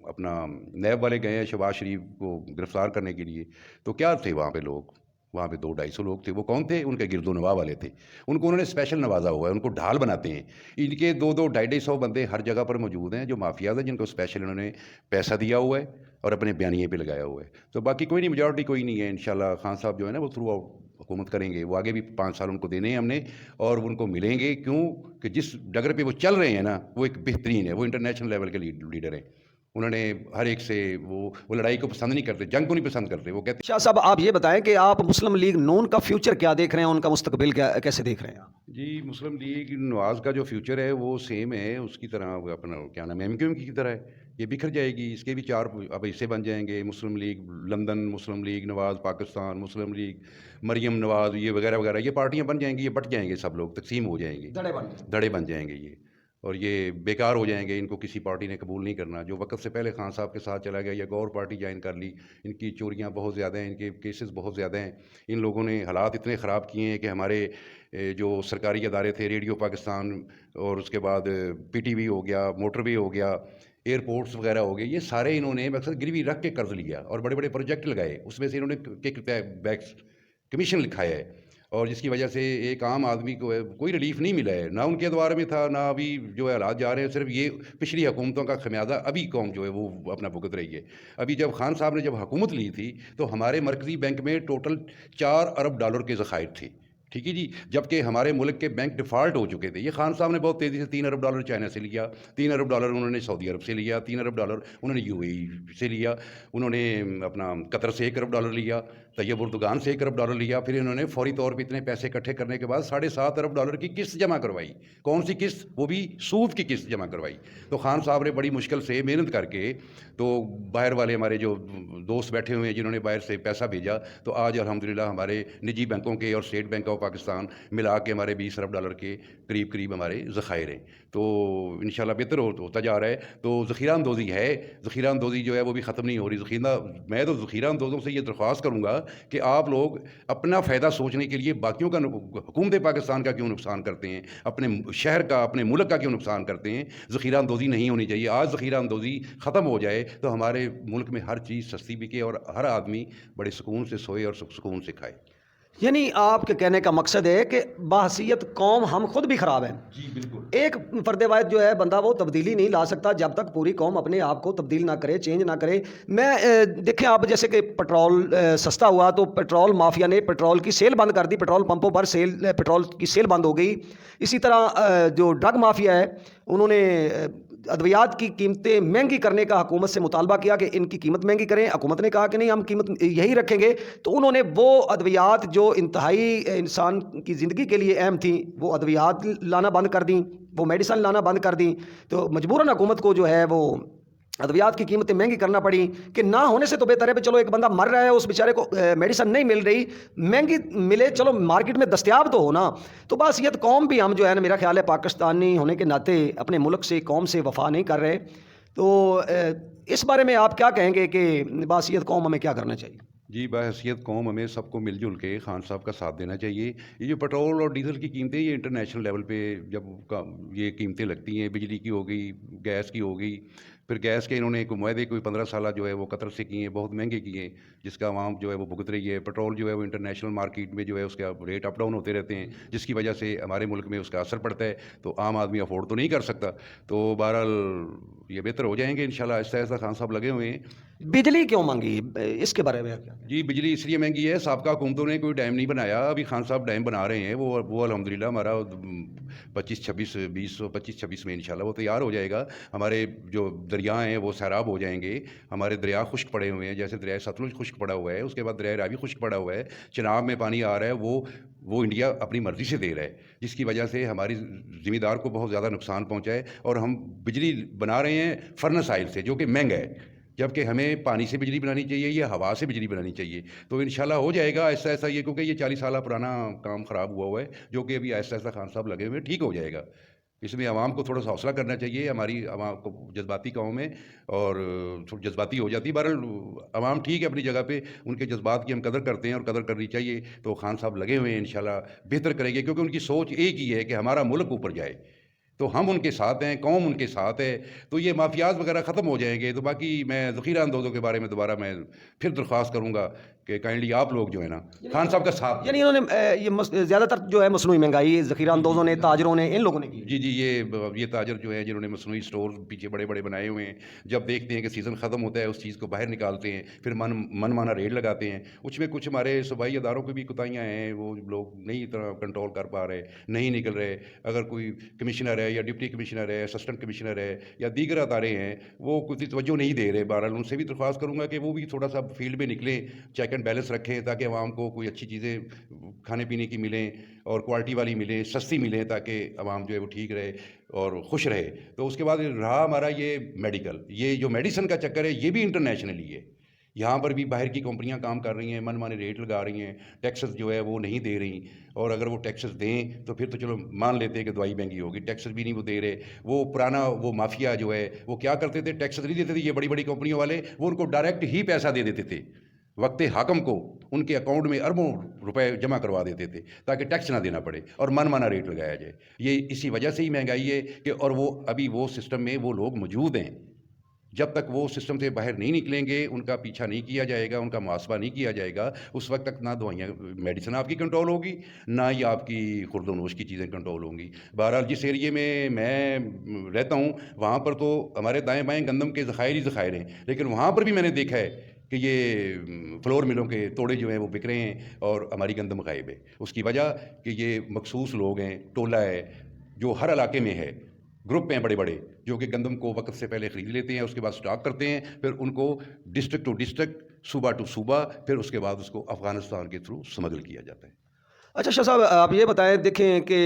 S2: اپنا نیب والے گئے ہیں شہباز شریف کو گرفتار کرنے کے لیے. تو کیا تھے وہاں پہ لوگ؟ وہاں پہ 200-250 لوگ تھے. وہ کون تھے؟ ان کے گرد و نواح والے تھے. ان کو انہوں نے اسپیشل نوازا ہوا ہے. ان کو ڈھال بناتے ہیں. ان کے 200-250 بندے ہر جگہ پر موجود ہیں جو مافیاز ہیں، جن کو اسپیشل انہوں نے پیسہ دیا ہوا ہے اور اپنے بیانیے پہ لگایا ہوا ہے. تو باقی کوئی نہیں، میجورٹی کوئی نہیں ہے. انشاءاللہ خان صاحب جو ہے نا وہ تھرو آؤٹ حکومت کریں گے. وہ آگے بھی 5 سال ان کو دینے ہیں ہم نے، اور ان کو ملیں گے. کیوں کہ جس ڈگر پہ وہ چل رہے ہیں نا وہ ایک بہترین ہے. وہ انٹرنیشنل لیول کے لیڈر ہیں. انہوں نے ہر ایک سے وہ لڑائی کو پسند نہیں کرتے، جنگ کو نہیں پسند کرتے. وہ کہتے
S1: شاہ صاحب آپ یہ بتائیں کہ آپ مسلم لیگ نون کا فیوچر کیا دیکھ رہے ہیں، ان کا مستقبل کیسے دیکھ رہے ہیں آپ؟
S2: جی، مسلم لیگ نواز کا جو فیوچر ہے وہ سیم ہے اس کی طرح، وہ اپنا کیا نام ہے ایم کیو ایم کی طرح ہے. یہ بکھر جائے گی. اس کے بھی 4 اب حصے بن جائیں گے. مسلم لیگ لندن، مسلم لیگ نواز پاکستان، مسلم لیگ مریم نواز، یہ وغیرہ وغیرہ. یہ پارٹیاں بن جائیں گی. یہ بٹ جائیں گے، سب لوگ تقسیم ہو جائیں گے، دھڑے بن جائیں گے یہ. اور یہ بیکار ہو جائیں گے. ان کو کسی پارٹی نے قبول نہیں کرنا. جو وقت سے پہلے خان صاحب کے ساتھ چلا گیا یا ایک اور پارٹی جوائن کر لی. ان کی چوریاں بہت زیادہ ہیں، ان کے کیسز بہت زیادہ ہیں. ان لوگوں نے حالات اتنے خراب کیے ہیں کہ ہمارے جو سرکاری ادارے تھے، ریڈیو پاکستان، اور اس کے بعد پی ٹی وی ہو گیا، موٹر وے ہو گیا، ایئرپورٹس وغیرہ ہو گئے، یہ سارے انہوں نے مقصد گروی رکھ کے قرض لیا اور بڑے بڑے پروجیکٹ لگائے. اس میں سے انہوں نے بیکس کمیشن لکھایا ہے، اور جس کی وجہ سے ایک عام آدمی کو کوئی ریلیف نہیں ملا ہے. نہ ان کے ادوار میں تھا، نہ ابھی جو ہے حالات جا رہے ہیں. صرف یہ پچھلی حکومتوں کا خمیازہ ابھی قوم جو ہے وہ اپنا بھگت رہی ہے. ابھی جب خان صاحب نے جب حکومت لی تھی تو ہمارے مرکزی بینک میں ٹوٹل $4 ارب کے ذخائر تھے. ٹھیک ہے جی. جبکہ ہمارے ملک کے بینک ڈیفالٹ ہو چکے تھے. یہ خان صاحب نے بہت تیزی سے $3 ارب چائنا سے لیا، $3 ارب انہوں نے سعودی عرب سے لیا، $3 ارب انہوں نے یو اے ای سے لیا، انہوں نے اپنا قطر سے $1 ارب لیا، طیب اردگان سے $1 ارب لیا. پھر انہوں نے فوری طور پہ اتنے پیسے اکٹھے کرنے کے بعد $7.5 ارب کی قسط جمع کروائی. کون سی قسط؟ وہ بھی سود کی قسط جمع کروائی. تو خان صاحب نے بڑی مشکل سے محنت کر کے، تو باہر والے ہمارے جو دوست بیٹھے ہوئے ہیں جنہوں نے باہر سے پیسہ بھیجا، تو آج الحمدللہ ہمارے نجی بینکوں کے اور اسٹیٹ بینک آف پاکستان ملا کے ہمارے $20 ارب کے قریب ہمارے ذخائر ہیں. تو انشاءاللہ بہتر ہوتا جا رہا ہے. تو ذخیرہ اندوزی ہے. ذخیرہ اندوزی جو ہے وہ بھی ختم نہیں ہو رہی. میں تو ذخیرہ اندوزوں سے یہ درخواست کروں گا کہ آپ لوگ اپنا فائدہ سوچنے کے لیے باقیوں کا، حکومت پاکستان کا کیوں نقصان کرتے ہیں، اپنے شہر کا، اپنے ملک کا کیوں نقصان کرتے ہیں. ذخیرہ اندوزی نہیں ہونی چاہیے. آج ذخیرہ اندوزی ختم ہو جائے تو ہمارے ملک میں ہر چیز سستی بکے اور ہر آدمی بڑے سکون سے سوئے اور سکون سے کھائے.
S1: یعنی آپ کے کہنے کا مقصد ہے کہ بحیثیت قوم ہم خود بھی خراب ہیں.
S2: جی بالکل.
S1: ایک فرد واحد جو ہے بندہ وہ تبدیلی نہیں لا سکتا جب تک پوری قوم اپنے آپ کو تبدیل نہ کرے، چینج نہ کرے. میں دیکھیں آپ جیسے کہ پٹرول سستا ہوا تو پیٹرول مافیا نے پیٹرول کی سیل بند کر دی، پیٹرول پمپوں پر پیٹرول کی سیل بند ہو گئی. اسی طرح جو ڈرگ مافیا ہے انہوں نے ادویات کی قیمتیں مہنگی کرنے کا حکومت سے مطالبہ کیا کہ ان کی قیمت مہنگی کریں. حکومت نے کہا کہ نہیں ہم قیمت یہی رکھیں گے، تو انہوں نے وہ ادویات جو انتہائی انسان کی زندگی کے لیے اہم تھیں وہ ادویات لانا بند کر دیں، وہ میڈیسن لانا بند کر دیں. تو مجبوراً حکومت کو جو ہے وہ ادویات کی قیمتیں مہنگی کرنا پڑی کہ نہ ہونے سے تو بہتر ہے کہ چلو ایک بندہ مر رہا ہے اس بیچارے کو میڈیسن نہیں مل رہی، مہنگی ملے، چلو مارکیٹ میں دستیاب تو ہونا. تو بس یہ قوم بھی ہم جو ہے نا میرا خیال ہے پاکستانی ہونے کے ناطے اپنے ملک سے قوم سے وفا نہیں کر رہے. تو اس بارے میں آپ کیا کہیں گے کہ باسیت قوم ہمیں کیا کرنا چاہیے؟
S2: جی بحیثیت قوم ہمیں سب کو مل جل کے خان صاحب کا ساتھ دینا چاہیے. یہ جو پیٹرول اور ڈیزل کی قیمتیں یہ انٹرنیشنل لیول پہ جب یہ قیمتیں لگتی ہیں، بجلی کی ہو گئی، گیس کی ہو گئی، پھر گیس کے انہوں نے کوئی معاہدے کوئی 15 سالہ جو ہے وہ قطر سے کیے ہیں، بہت مہنگے کیے ہیں، جس کا عوام جو ہے وہ بھگت رہی ہے. پیٹرول جو ہے وہ انٹرنیشنل مارکیٹ میں جو ہے اس کا ریٹ اپ ڈاؤن ہوتے رہتے ہیں، جس کی وجہ سے ہمارے ملک میں اس کا اثر پڑتا ہے. تو عام آدمی افورڈ تو نہیں کر سکتا. تو بہرحال یہ بہتر ہو جائیں گے انشاءاللہ. آہستہ آہستہ خان صاحب لگے ہوئے ہیں.
S1: بجلی کیوں مانگی اس کے بارے میں کیا؟
S2: جی بجلی اس لیے مہنگی ہے، سابقہ حکومتوں نے کوئی ڈیم نہیں بنایا. ابھی خان صاحب ڈیم بنا رہے ہیں، وہ الحمدللہ ہمارا 25-26 میں انشاءاللہ وہ تیار ہو جائے گا. ہمارے جو دریا ہیں وہ سیراب ہو جائیں گے. ہمارے دریا خشک پڑے ہوئے ہیں، جیسے دریائے ستلج خشک پڑا ہوا ہے، اس کے بعد دریائے راوی خشک پڑا ہوا ہے، چناب میں پانی آ رہا ہے، وہ انڈیا اپنی مرضی سے دے رہا ہے، جس کی وجہ سے ہماری ذمہ دار کو بہت زیادہ نقصان پہنچا ہے. اور ہم بجلی بنا رہے ہیں فرنس آئل سے، جو کہ مہنگا ہے، جبکہ ہمیں پانی سے بجلی بنانی چاہیے یا ہوا سے بجلی بنانی چاہیے. تو انشاءاللہ ہو جائے گا آہستہ آہستہ یہ، کیونکہ یہ 40 سالہ پرانا کام خراب ہوا ہے، جو کہ ابھی آہستہ آہستہ خان صاحب لگے ہوئے ٹھیک ہو جائے گا. اس میں عوام کو تھوڑا سا حوصلہ کرنا چاہیے. ہماری عوام کو جذباتی قوم ہے اور تھوڑی جذباتی ہو جاتی ہے. بہرحال عوام ٹھیک ہے اپنی جگہ پہ، ان کے جذبات کی ہم قدر کرتے ہیں اور قدر کرنی چاہیے. تو خان صاحب لگے ہوئے ہیں، انشاءاللہ بہتر کریں گے، کیونکہ ان کی سوچ ایک ہی ہے کہ ہمارا ملک اوپر جائے. تو ہم ان کے ساتھ ہیں، قوم ان کے ساتھ ہے. تو یہ مافیات وغیرہ ختم ہو جائیں گے. تو باقی میں ذخیرہ اندوزوں کے بارے میں دوبارہ میں پھر درخواست کروں گا کہ کائنڈلی آپ لوگ جو ہے نا خان صاحب کا ساتھ.
S1: یعنی انہوں نے یہ زیادہ تر جو ہے مصنوعی مہنگائی ذخیرہ اندوزوں نے، تاجروں نے، ان لوگوں نے کی.
S2: جی یہ تاجر جو ہیں جنہوں نے مصنوعی اسٹور پیچھے بڑے بڑے بنائے ہوئے ہیں، جب دیکھتے ہیں کہ سیزن ختم ہوتا ہے اس چیز کو باہر نکالتے ہیں، پھر من مانا ریٹ لگاتے ہیں. اس میں کچھ ہمارے صوبائی اداروں کی بھی کوتاہیاں ہیں، وہ لوگ نہیں طرح کنٹرول کر پا رہے، نہیں نکل رہے. اگر کوئی کمشنر ہے یا ڈپٹی کمشنر ہے، اسسٹنٹ کمشنر ہے یا دیگر ادارے ہیں، وہ کچھ توجہ نہیں دے رہے. بہرحال ان سے بھی درخواست کروں گا کہ وہ بھی تھوڑا سا فیلڈ میں نکلیں، چیک اینڈ بیلنس رکھیں، تاکہ عوام کو کوئی اچھی چیزیں کھانے پینے کی ملیں اور کوالٹی والی ملیں، سستی ملیں، تاکہ عوام جو ہے وہ ٹھیک رہے اور خوش رہے. تو اس کے بعد رہا ہمارا یہ میڈیکل، یہ جو میڈیسن کا چکر ہے یہ بھی انٹرنیشنلی ہے. یہاں پر بھی باہر کی کمپنیاں کام کر رہی ہیں، من مانے ریٹ لگا رہی ہیں، ٹیکسز جو ہے وہ نہیں دے رہی. اور اگر وہ ٹیکسز دیں تو پھر تو چلو مان لیتے ہیں کہ دوائی مہنگی ہوگی، ٹیکسز بھی نہیں وہ دے رہے. وہ پرانا وہ مافیا جو ہے وہ کیا کرتے تھے، ٹیکسز نہیں دیتے تھے یہ بڑی بڑی کمپنیوں والے، وہ ان کو ڈائریکٹ ہی پیسہ دے دیتے تھے، وقت حاکم کو ان کے اکاؤنٹ میں اربوں روپے جمع کروا دیتے تھے تاکہ ٹیکس نہ دینا پڑے اور من مانا ریٹ لگایا جائے. یہ اسی وجہ سے ہی مہنگائی ہے کہ اور وہ ابھی وہ سسٹم میں وہ لوگ موجود ہیں. جب تک وہ سسٹم سے باہر نہیں نکلیں گے، ان کا پیچھا نہیں کیا جائے گا، ان کا محاسبہ نہیں کیا جائے گا، اس وقت تک نہ دوائیاں میڈیسن آپ کی کنٹرول ہوگی، نہ ہی آپ کی خورد و نوش کی چیزیں کنٹرول ہوں گی. بہرحال جس ایریے میں رہتا ہوں وہاں پر تو ہمارے دائیں بائیں گندم کے ذخائر ہی ذخائر ہیں، لیکن وہاں پر بھی میں نے دیکھا ہے کہ یہ فلور ملوں کے توڑے جو ہیں وہ بک رہے ہیں اور ہماری گندم غائب ہے. اس کی وجہ کہ یہ مخصوص لوگ ہیں، ٹولہ ہے جو ہر علاقے میں ہے، گروپ ہیں بڑے بڑے جو کہ گندم کو وقت سے پہلے خرید لیتے ہیں، اس کے بعد سٹاک کرتے ہیں، پھر ان کو ڈسٹرکٹ ٹو ڈسٹرکٹ، صوبہ ٹو صوبہ، پھر اس کے بعد اس کو افغانستان کے تھرو سمگل کیا جاتا ہے.
S1: اچھا شاہ صاحب آپ یہ بتائیں، دیکھیں کہ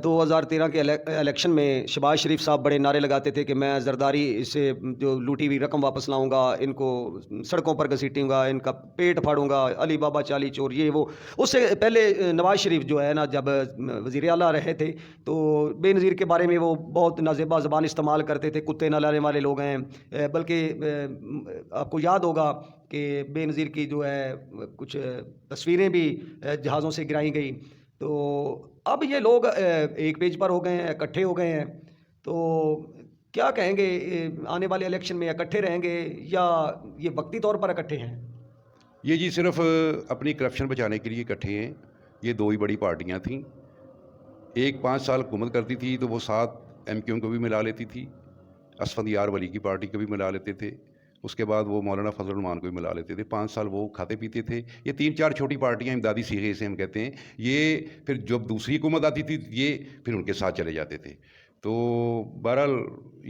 S1: 2013 کے الیکشن میں شہباز شریف صاحب بڑے نعرے لگاتے تھے کہ میں زرداری سے جو لوٹی ہوئی رقم واپس لاؤں گا، ان کو سڑکوں پر گھسیٹوں گا، ان کا پیٹ پھاڑوں گا، علی بابا چالی چور یہ وہ. اس سے پہلے نواز شریف جو ہے نا جب وزیر اعلیٰ رہے تھے تو بے نظیر کے بارے میں وہ بہت نازیبا زبان استعمال کرتے تھے، کتے نہ لانے والے لوگ ہیں. بلکہ آپ کو یاد ہوگا کہ بے نظیر کی جو ہے کچھ تصویریں بھی جہازوں سے گرائی گئی. تو اب یہ لوگ ایک پیج پر ہو گئے ہیں، اکٹھے ہو گئے ہیں. تو کیا کہیں گے آنے والے الیکشن میں اکٹھے رہیں گے یا یہ وقتی طور پر اکٹھے ہیں؟
S2: یہ جی صرف اپنی کرپشن بچانے کے لیے اکٹھے ہیں. یہ دو ہی بڑی پارٹیاں تھیں. ایک 5 سال حکومت کرتی تھی تو وہ 7 MQM کو بھی ملا لیتی تھی, اسفند یار ولی کی پارٹی کو بھی ملا لیتے تھے, اس کے بعد وہ مولانا فضل الرحمان کو بھی ملا لیتے تھے. 5 سال وہ کھاتے پیتے تھے. یہ 3-4 چھوٹی پارٹیاں امدادی صیغے سے ہم کہتے ہیں, یہ پھر جب دوسری حکومت آتی تھی یہ پھر ان کے ساتھ چلے جاتے تھے. تو بہرحال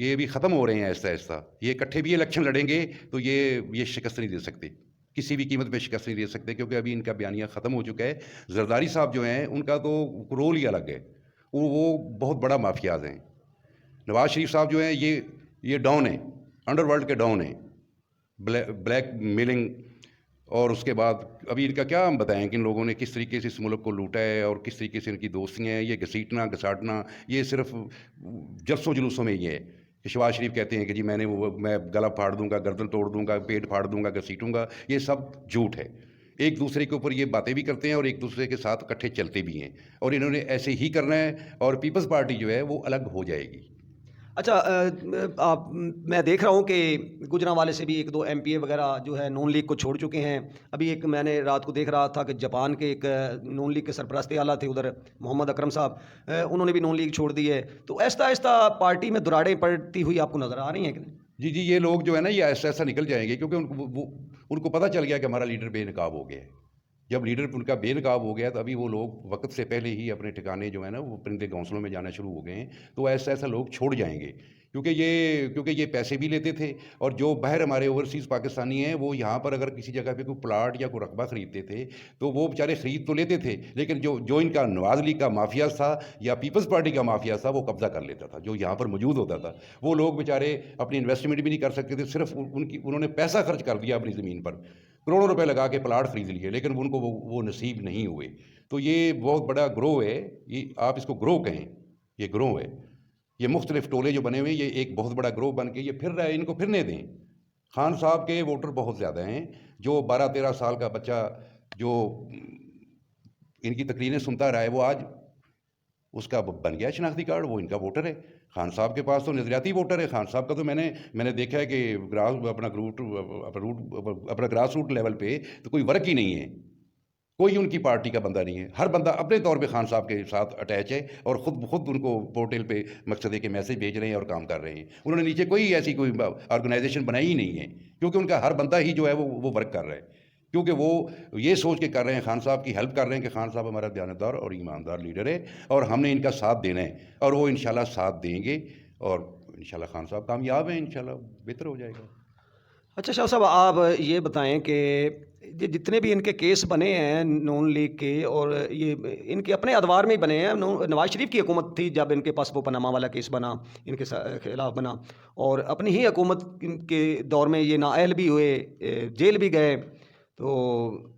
S2: یہ بھی ختم ہو رہے ہیں آہستہ آہستہ. یہ اکٹھے بھی الیکشن لڑیں گے تو یہ شکست نہیں دے سکتے, کسی بھی قیمت پہ شکست نہیں دے سکتے, کیونکہ ابھی ان کا بیانیہ ختم ہو چکا ہے. زرداری صاحب جو ہیں ان کا تو رول ہی الگ ہے, وہ بہت بڑا مافیاز ہیں. نواز شریف صاحب جو ہیں یہ ڈاؤن ہیں, انڈر ورلڈ کے ڈاؤن ہیں, بلیک میلنگ. اور اس کے بعد ابھی ان کا کیا ہم بتائیں کہ ان لوگوں نے کس طریقے سے اس ملک کو لوٹا ہے اور کس طریقے سے ان کی دوستیاں ہیں. یہ گھسیٹنا گھساٹنا یہ صرف جلسوں جلوسوں میں ہی ہے. کہ شہباز شریف کہتے ہیں کہ جی میں گلا پھاڑ دوں گا, گردن توڑ دوں گا, پیٹ پھاڑ دوں گا, گھسیٹوں گا. یہ سب جھوٹ ہے. ایک دوسرے کے اوپر یہ باتیں بھی کرتے ہیں اور ایک دوسرے کے ساتھ اکٹھے چلتے بھی ہیں, اور انہوں نے ایسے ہی کرنا ہے. اور پیپلز پارٹی جو ہے وہ الگ ہو جائے گی.
S1: اچھا, میں دیکھ رہا ہوں کہ گوجرانوالے سے بھی 1-2 MPA وغیرہ جو ہے نون لیگ کو چھوڑ چکے ہیں. ابھی ایک میں نے رات کو دیکھ رہا تھا کہ جاپان کے ایک نون لیگ کے سرپرست اعلیٰ تھے ادھر, محمد اکرم صاحب, انہوں نے بھی نون لیگ چھوڑ دی ہے. تو آہستہ آہستہ پارٹی میں دراڑیں پڑتی ہوئی آپ کو نظر آ رہی ہیں کہ نہیں؟
S2: جی یہ لوگ جو ہے نا یہ ایسا ایسا نکل جائیں گے, کیونکہ ان کو پتہ چل گیا کہ ہمارا لیڈر بے نقاب ہو گیا ہے. جب لیڈر ان کا بے نقاب ہو گیا تو ابھی وہ لوگ وقت سے پہلے ہی اپنے ٹھکانے جو ہے نا وہ پرندے گھونسلوں میں جانا شروع ہو گئے ہیں. تو ایسا ایسا لوگ چھوڑ جائیں گے, کیونکہ یہ پیسے بھی لیتے تھے. اور جو باہر ہمارے اوورسیز پاکستانی ہیں وہ یہاں پر اگر کسی جگہ پہ کوئی پلاٹ یا کوئی رقبہ خریدتے تھے تو وہ بیچارے خرید تو لیتے تھے, لیکن جو ان کا نواز لیگ کا مافیا تھا یا پیپلز پارٹی کا مافیا تھا وہ قبضہ کر لیتا تھا. جو یہاں پر موجود ہوتا تھا وہ لوگ بیچارے اپنی انویسٹمنٹ بھی نہیں کر سکتے تھے. صرف انہوں نے پیسہ خرچ کر دیا اپنی زمین پر, کروڑوں روپے لگا کے پلاٹ خرید لیے, لیکن ان کو وہ نصیب نہیں ہوئے. تو یہ بہت بڑا گروہ ہے, یہ آپ اس کو گروہ کہیں, یہ گروہ ہے. یہ مختلف ٹولے جو بنے ہوئے ہیں یہ ایک بہت بڑا گروہ بن کے یہ پھر رہا ہے. ان کو پھرنے دیں. خان صاحب کے ووٹر بہت زیادہ ہیں. جو 12-13 سال کا بچہ جو ان کی تقریریں سنتا رہا ہے وہ آج اس کا بن گیا شناختی کارڈ, وہ ان کا ووٹر ہے. خان صاحب کے پاس تو نظریاتی ووٹر ہے. خان صاحب کا تو میں نے دیکھا ہے کہ اپنا گراس روٹ لیول پہ تو کوئی ورک ہی نہیں ہے, کوئی ان کی پارٹی کا بندہ نہیں ہے. ہر بندہ اپنے طور پہ خان صاحب کے ساتھ اٹیچ ہے اور خود ان کو پورٹل پہ مقصد ہے کہ میسج بھیج رہے ہیں اور کام کر رہے ہیں. انہوں نے نیچے کوئی ایسی کوئی آرگنائزیشن بنائی ہی نہیں ہے, کیونکہ ان کا ہر بندہ ہی جو ہے وہ ورک کر رہا ہے, کیونکہ وہ یہ سوچ کے کر رہے ہیں, خان صاحب کی ہیلپ کر رہے ہیں کہ خان صاحب ہمارا دیانتدار اور ایماندار لیڈر ہے اور ہم نے ان کا ساتھ دینا ہے, اور وہ انشاءاللہ ساتھ دیں گے اور انشاءاللہ خان صاحب کامیاب ہیں, انشاءاللہ بہتر ہو جائے گا.
S1: اچھا شاہ صاحب, آپ یہ بتائیں کہ یہ جتنے بھی ان کے کیس بنے ہیں نون لیگ کے, اور یہ ان کے اپنے ادوار میں ہی بنے ہیں. نواز شریف کی حکومت تھی جب ان کے پاس وہ پاناما والا کیس بنا, ان کے خلاف بنا, اور اپنی ہی حکومت کے دور میں یہ نااہل بھی ہوئے, جیل بھی گئے. تو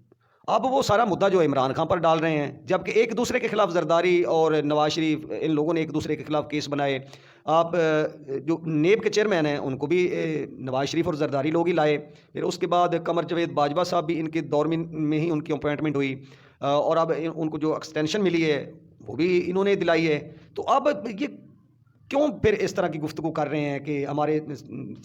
S1: اب وہ سارا مدعا جو عمران خان پر ڈال رہے ہیں, جبکہ ایک دوسرے کے خلاف زرداری اور نواز شریف ان لوگوں نے ایک دوسرے کے خلاف کیس بنائے. آپ جو نیب کے چیئرمین ہیں ان کو بھی نواز شریف اور زرداری لوگ ہی لائے. پھر اس کے بعد قمر جاوید باجوہ صاحب بھی ان کے دور میں ہی ان کی اپوائنٹمنٹ ہوئی, اور اب ان کو جو ایکسٹینشن ملی ہے وہ بھی انہوں نے دلائی ہے. تو اب یہ کیوں پھر اس طرح کی گفتگو کر رہے ہیں کہ ہمارے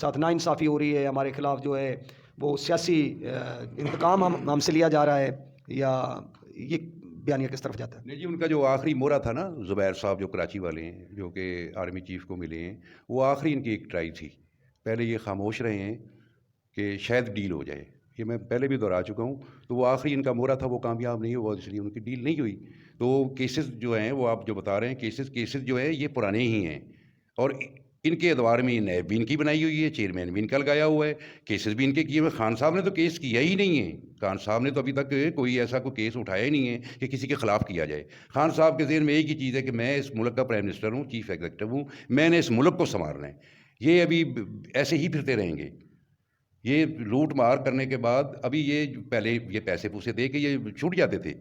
S1: ساتھ ناانصافی ہو رہی ہے, ہمارے خلاف جو ہے وہ سیاسی انتقام ہم سے لیا جا رہا ہے, یا یہ بیانیہ کس طرف جاتا ہے؟
S2: نہیں جی, ان کا جو آخری مورا تھا نا زبیر صاحب جو کراچی والے ہیں جو کہ آرمی چیف کو ملے ہیں, وہ آخری ان کی ایک ٹرائی تھی. پہلے یہ خاموش رہے ہیں کہ شاید ڈیل ہو جائے, یہ میں پہلے بھی دہرا چکا ہوں. تو وہ آخری ان کا مورا تھا, وہ کامیاب نہیں ہوا, اس لیے ان کی ڈیل نہیں ہوئی. تو کیسز جو ہیں وہ آپ جو بتا رہے ہیں کیسز جو ہے یہ پرانے ہی ہیں, اور ان کے ادوار میں نیب بھی ان کی بنائی ہوئی ہے, چیئرمین بھی ان کا لگایا ہوا ہے, کیسز بھی ان کے کیے ہوئے. خان صاحب نے تو کیس کیا ہی نہیں ہے. خان صاحب نے تو ابھی تک کوئی ایسا کوئی کیس اٹھایا ہی نہیں ہے کہ کسی کے خلاف کیا جائے. خان صاحب کے ذہن میں ایک ہی چیز ہے کہ میں اس ملک کا پرائم منسٹر ہوں, چیف ایگزیکٹو ہوں, میں نے اس ملک کو سنبھالنا ہے. یہ ابھی ایسے ہی پھرتے رہیں گے. یہ لوٹ مار کرنے کے بعد ابھی یہ پہلے یہ پیسے پوسے دے کے یہ چھوٹ جاتے تھے,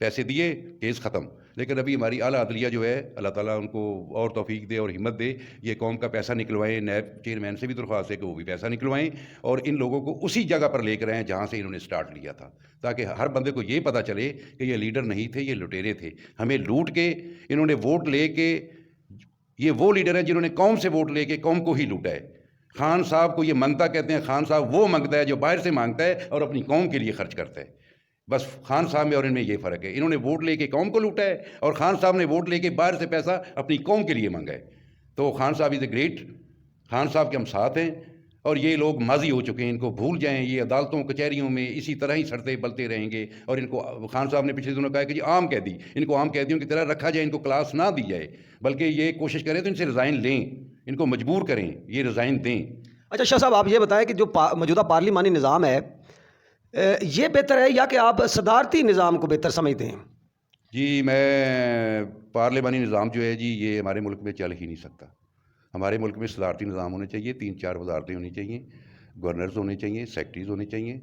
S2: پیسے دیے کیس ختم. لیکن ابھی ہماری اعلیٰ عدلیہ جو ہے اللہ تعالیٰ ان کو اور توفیق دے اور ہمت دے, یہ قوم کا پیسہ نکلوائیں. نیب چیئرمین سے بھی درخواست ہے کہ وہ بھی پیسہ نکلوائیں اور ان لوگوں کو اسی جگہ پر لے کر آئیں جہاں سے انہوں نے سٹارٹ لیا تھا, تاکہ ہر بندے کو یہ پتہ چلے کہ یہ لیڈر نہیں تھے, یہ لٹیرے تھے. ہمیں لوٹ کے انہوں نے ووٹ لے کے, یہ وہ لیڈر ہیں جنہوں نے قوم سے ووٹ لے کے قوم کو ہی لوٹا ہے. خان صاحب کو یہ منگتا کہتے ہیں. خان صاحب وہ منگتا ہے جو باہر سے مانگتا ہے اور اپنی قوم کے لیے خرچ کرتا ہے. بس خان صاحب میں اور ان میں یہ فرق ہے. انہوں نے ووٹ لے کے قوم کو لوٹا ہے اور خان صاحب نے ووٹ لے کے باہر سے پیسہ اپنی قوم کے لیے مانگا ہے. تو خان صاحب از اے گریٹ. خان صاحب کے ہم ساتھ ہیں اور یہ لوگ ماضی ہو چکے ہیں. ان کو بھول جائیں. یہ عدالتوں کچہریوں میں اسی طرح ہی سڑتے بلتے رہیں گے. اور ان کو خان صاحب نے پچھلے دنوں کہا کہ جی عام قیدی، ان کو عام قیدیوں کی طرح رکھا جائے، ان کو کلاس نہ دی جائے، بلکہ یہ کوشش کریں تو ان سے ریزائن لیں، ان کو مجبور کریں یہ ریزائن دیں.
S1: اچھا شاہ صاحب، آپ یہ بتائیں کہ جو موجودہ پارلیمانی نظام ہے یہ بہتر ہے یا کہ آپ صدارتی نظام کو بہتر سمجھتے ہیں؟
S2: جی میں پارلیمانی نظام جو ہے جی یہ ہمارے ملک میں چل ہی نہیں سکتا. ہمارے ملک میں صدارتی نظام ہونے چاہیے. 3-4 وزارتیں ہونی چاہیے، گورنرز ہونے چاہیے، سیکرٹریز ہونے چاہیے،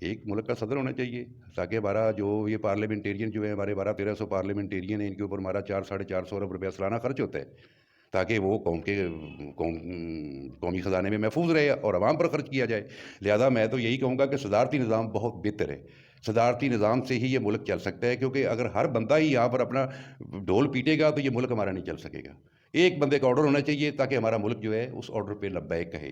S2: ایک ملک کا صدر ہونا چاہیے، تاکہ ہمارا جو یہ پارلیمنٹیرین جو ہے ہمارے 1200-1300 پارلیمنٹیرین ہیں، ان کے اوپر ہمارا 400-450 ارب روپیہ سالانہ خرچ ہوتا ہے، تاکہ وہ قومی خزانے میں محفوظ رہے اور عوام پر خرچ کیا جائے. لہذا میں تو یہی کہوں گا کہ صدارتی نظام بہت بہتر ہے. صدارتی نظام سے ہی یہ ملک چل سکتا ہے، کیونکہ اگر ہر بندہ ہی یہاں پر اپنا ڈھول پیٹے گا تو یہ ملک ہمارا نہیں چل سکے گا. ایک بندے کا آرڈر ہونا چاہیے تاکہ ہمارا ملک جو ہے اس آرڈر پہ لبیک کہے.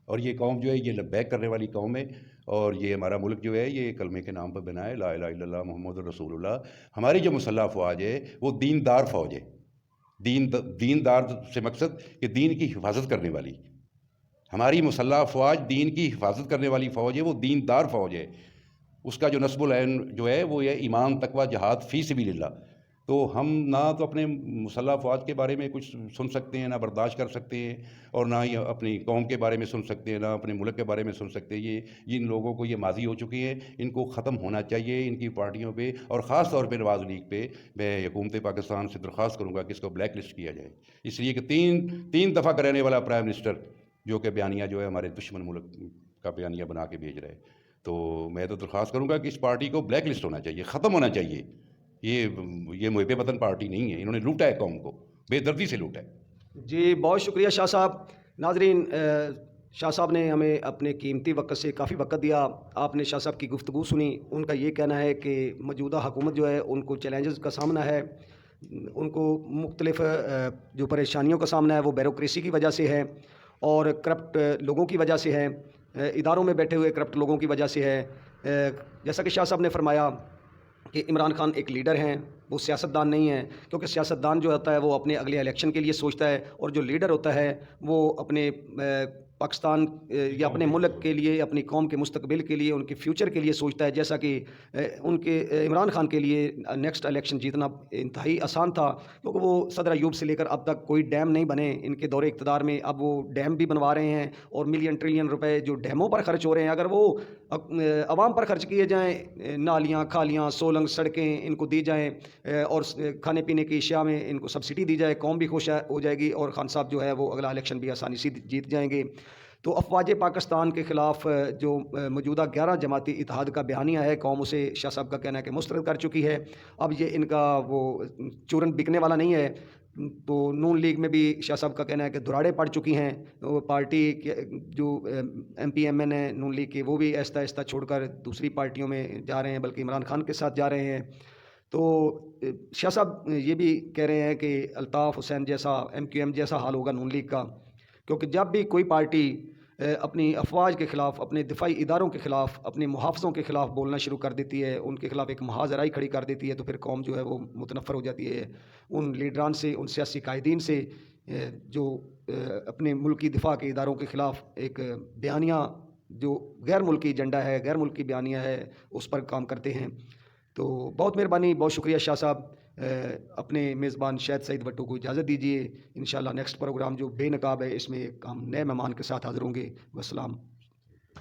S2: اور یہ قوم جو ہے یہ لبیک کرنے والی قوم ہے. اور یہ ہمارا ملک جو ہے یہ کلمے کے نام پر بنا ہے، لا الہ الا اللہ محمد رسول اللہ. ہماری جو مسلح فوج ہے وہ دیندار فوج ہے. دیندار سے مقصد کہ دین کی حفاظت کرنے والی. ہماری مسلح فوج دین کی حفاظت کرنے والی فوج ہے، وہ دیندار فوج ہے. اس کا جو نصب العین جو ہے وہ یہ ایمان، تقوی، جہاد فی سبیل اللہ. تو ہم نہ تو اپنے مسلح فوج کے بارے میں کچھ سن سکتے ہیں، نہ برداشت کر سکتے ہیں، اور نہ ہی اپنی قوم کے بارے میں سن سکتے ہیں، نہ اپنے ملک کے بارے میں سن سکتے ہیں. یہ جن لوگوں کو یہ ماضی ہو چکی ہیں ان کو ختم ہونا چاہیے. ان کی پارٹیوں پہ اور خاص طور پہ نواز لیگ پہ میں حکومت پاکستان سے درخواست کروں گا کہ اس کو بلیک لسٹ کیا جائے، اس لیے کہ تین دفعہ کرانے والا پرائم منسٹر جو کہ بیانیہ جو ہے ہمارے دشمن ملک کا بیانیہ بنا کے بھیج رہا ہے. تو میں تو درخواست کروں گا کہ اس پارٹی کو بلیک لسٹ ہونا چاہیے، ختم ہونا چاہیے. یہ محب وطن پارٹی نہیں ہے. انہوں نے لوٹا ہے قوم کو، بے دردی سے لوٹا ہے.
S1: جی بہت شکریہ شاہ صاحب. ناظرین، شاہ صاحب نے ہمیں اپنے قیمتی وقت سے کافی وقت دیا. آپ نے شاہ صاحب کی گفتگو سنی. ان کا یہ کہنا ہے کہ موجودہ حکومت جو ہے ان کو چیلنجز کا سامنا ہے، ان کو مختلف جو پریشانیوں کا سامنا ہے وہ بیوروکریسی کی وجہ سے ہے اور کرپٹ لوگوں کی وجہ سے ہے، اداروں میں بیٹھے ہوئے کرپٹ لوگوں کی وجہ سے ہے. جیسا کہ شاہ صاحب نے فرمایا کہ عمران خان ایک لیڈر ہیں، وہ سیاستدان نہیں ہیں، کیونکہ سیاستدان جو ہوتا ہے وہ اپنے اگلے الیکشن کے لیے سوچتا ہے، اور جو لیڈر ہوتا ہے وہ اپنے پاکستان یا اپنے ملک کے لیے، اپنی قوم کے مستقبل کے لیے، ان کے فیوچر کے لیے سوچتا ہے. جیسا کہ ان کے عمران خان کے لیے نیکسٹ الیکشن جیتنا انتہائی آسان تھا، کیونکہ وہ صدر ایوب سے لے کر اب تک کوئی ڈیم نہیں بنے. ان کے دور اقتدار میں اب وہ ڈیم بھی بنوا رہے ہیں، اور ملین ٹریلین روپے جو ڈیموں پر خرچ ہو رہے ہیں اگر وہ عوام پر خرچ کیے جائیں، نالیاں، کھالیاں، سولنگ، سڑکیں ان کو دی جائیں، اور کھانے پینے کی اشیاء میں ان کو سبسڈی دی جائے، قوم بھی خوش ہو جائے گی، اور خان صاحب جو ہے وہ اگلا الیکشن بھی آسانی سے جیت جائیں گے. تو افواج پاکستان کے خلاف جو موجودہ 11 جماعتی اتحاد کا بیانیہ ہے، قوم اسے شاہ صاحب کا کہنا ہے کہ مسترد کر چکی ہے. اب یہ ان کا وہ چورن بکنے والا نہیں ہے. تو نون لیگ میں بھی شاہ صاحب کا کہنا ہے کہ دراڑیں پڑ چکی ہیں. وہ پارٹی جو ایم پی ایم این ہے نون لیگ کے، وہ بھی آہستہ آہستہ چھوڑ کر دوسری پارٹیوں میں جا رہے ہیں، بلکہ عمران خان کے ساتھ جا رہے ہیں. تو شاہ صاحب یہ بھی کہہ رہے ہیں کہ الطاف حسین جیسا ایم کیو ایم جیسا حال ہوگا نون لیگ کا، کیونکہ جب بھی کوئی پارٹی اپنی افواج کے خلاف، اپنے دفاعی اداروں کے خلاف، اپنے محافظوں کے خلاف بولنا شروع کر دیتی ہے، ان کے خلاف ایک محاذرائی کھڑی کر دیتی ہے، تو پھر قوم جو ہے وہ متنفر ہو جاتی ہے ان لیڈران سے، ان سیاسی قائدین سے جو اپنے ملکی دفاع کے اداروں کے خلاف ایک بیانیہ جو غیر ملکی ایجنڈا ہے، غیر ملکی بیانیہ ہے، اس پر کام کرتے ہیں. تو بہت مہربانی، بہت شکریہ شاہ صاحب. اپنے میزبان شاہد سعید وٹو کو اجازت دیجیے. انشاءاللہ نیکسٹ پروگرام جو بے نقاب ہے اس میں ہم نئے مہمان کے ساتھ حاضر ہوں گے. والسلام.